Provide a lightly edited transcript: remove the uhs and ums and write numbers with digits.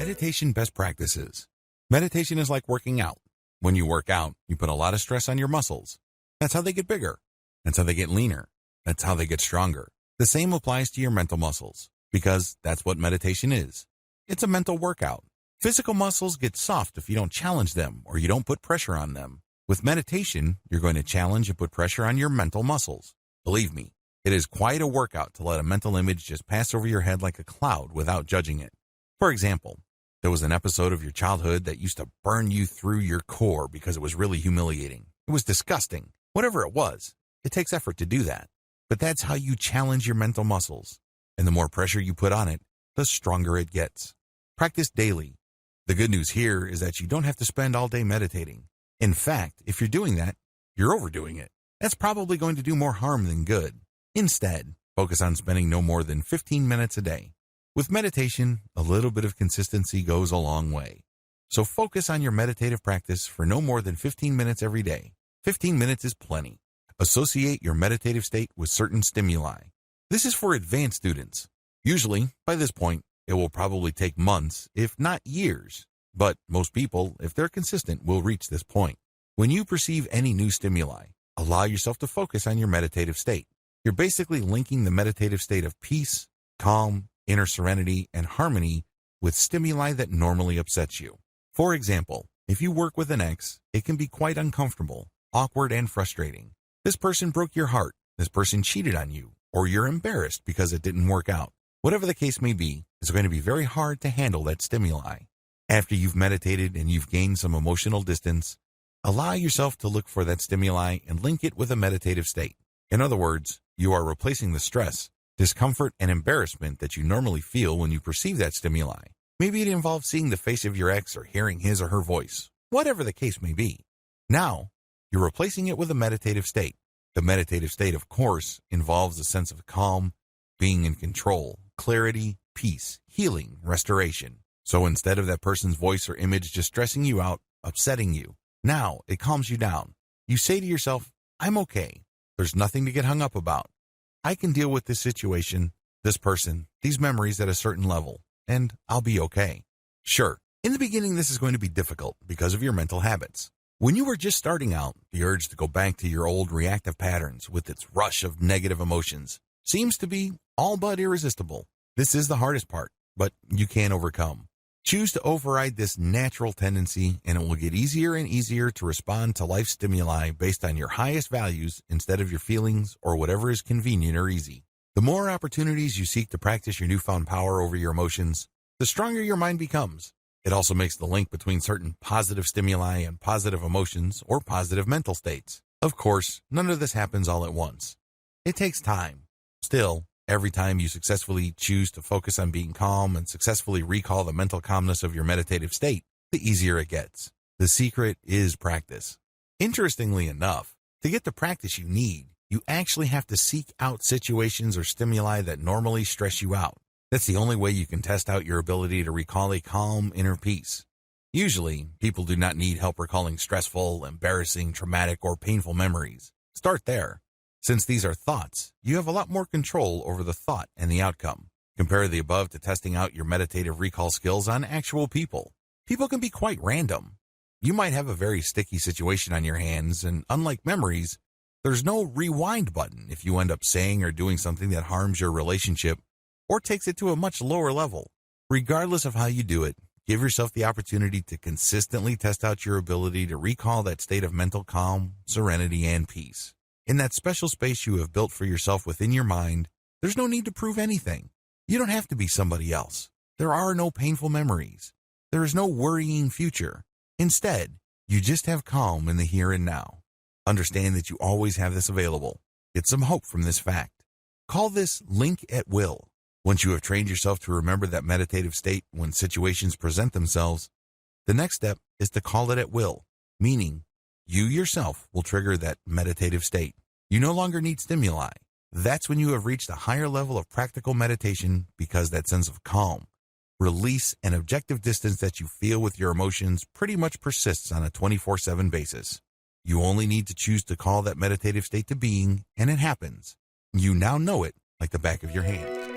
Meditation best practices. Meditation is like working out. When you work out, you put a lot of stress on your muscles. That's how they get bigger. That's how they get leaner. That's how they get stronger. The same applies to your mental muscles, because that's what meditation is. It's a mental workout. Physical muscles get soft if you don't challenge them or you don't put pressure on them. With meditation, you're going to challenge and put pressure on your mental muscles. Believe me, it is quite a workout to let a mental image just pass over your head like a cloud without judging it. For example, there was an episode of your childhood that used to burn you through your core because it was really humiliating. It was disgusting. Whatever it was, it takes effort to do that. But that's how you challenge your mental muscles. And the more pressure you put on it, the stronger it gets. Practice daily. The good news here is that you don't have to spend all day meditating. In fact, if you're doing that, you're overdoing it. That's probably going to do more harm than good. Instead, focus on spending no more than 15 minutes a day. With meditation, a little bit of consistency goes a long way. So focus on your meditative practice for no more than 15 minutes every day. 15 minutes is plenty. Associate your meditative state with certain stimuli. This is for advanced students. Usually, by this point, it will probably take months, if not years. But most people, if they're consistent, will reach this point. When you perceive any new stimuli, allow yourself to focus on your meditative state. You're basically linking the meditative state of peace, calm, inner serenity, and harmony with stimuli that normally upsets you. For example, if you work with an ex, it can be quite uncomfortable, awkward, and frustrating. This person broke your heart, this person cheated on you, or you're embarrassed because it didn't work out. Whatever the case may be, it's going to be very hard to handle that stimuli. After you've meditated and you've gained some emotional distance, allow yourself to look for that stimuli and link it with a meditative state. In other words, you are replacing the stress, discomfort, and embarrassment that you normally feel when you perceive that stimuli. Maybe it involves seeing the face of your ex or hearing his or her voice, whatever the case may be. Now, you're replacing it with a meditative state. The meditative state, of course, involves a sense of calm, being in control, clarity, peace, healing, restoration. So instead of that person's voice or image just stressing you out, upsetting you, now it calms you down. You say to yourself, I'm okay. There's nothing to get hung up about. I can deal with this situation, this person, these memories at a certain level, and I'll be okay. Sure, in the beginning this is going to be difficult because of your mental habits. When you were just starting out, the urge to go back to your old reactive patterns with its rush of negative emotions seems to be all but irresistible. This is the hardest part, but you can overcome. Choose to override this natural tendency, and it will get easier and easier to respond to life stimuli based on your highest values instead of your feelings or whatever is convenient or easy. The more opportunities you seek to practice your newfound power over your emotions, the stronger your mind becomes. It also makes the link between certain positive stimuli and positive emotions or positive mental states. Of course, none of this happens all at once. It takes time. Still, every time you successfully choose to focus on being calm and successfully recall the mental calmness of your meditative state, the easier it gets. The secret is practice. Interestingly enough, to get the practice you need, you actually have to seek out situations or stimuli that normally stress you out. That's the only way you can test out your ability to recall a calm inner peace. Usually, people do not need help recalling stressful, embarrassing, traumatic, or painful memories. Start there. Since these are thoughts, you have a lot more control over the thought and the outcome. Compare the above to testing out your meditative recall skills on actual people. People can be quite random. You might have a very sticky situation on your hands, and unlike memories, there's no rewind button if you end up saying or doing something that harms your relationship or takes it to a much lower level. Regardless of how you do it, give yourself the opportunity to consistently test out your ability to recall that state of mental calm, serenity, and peace. In that special space you have built for yourself within your mind, there's no need to prove anything. You don't have to be somebody else. There are no painful memories. There is no worrying future. Instead, you just have calm in the here and now. Understand that you always have this available. Get some hope from this fact. Call this link at will. Once you have trained yourself to remember that meditative state when situations present themselves, the next step is to call it at will, meaning you yourself will trigger that meditative state. You no longer need stimuli. That's when you have reached a higher level of practical meditation, because that sense of calm, release, and objective distance that you feel with your emotions pretty much persists on a 24/7 basis. You only need to choose to call that meditative state to being, and it happens. You now know it like the back of your hand.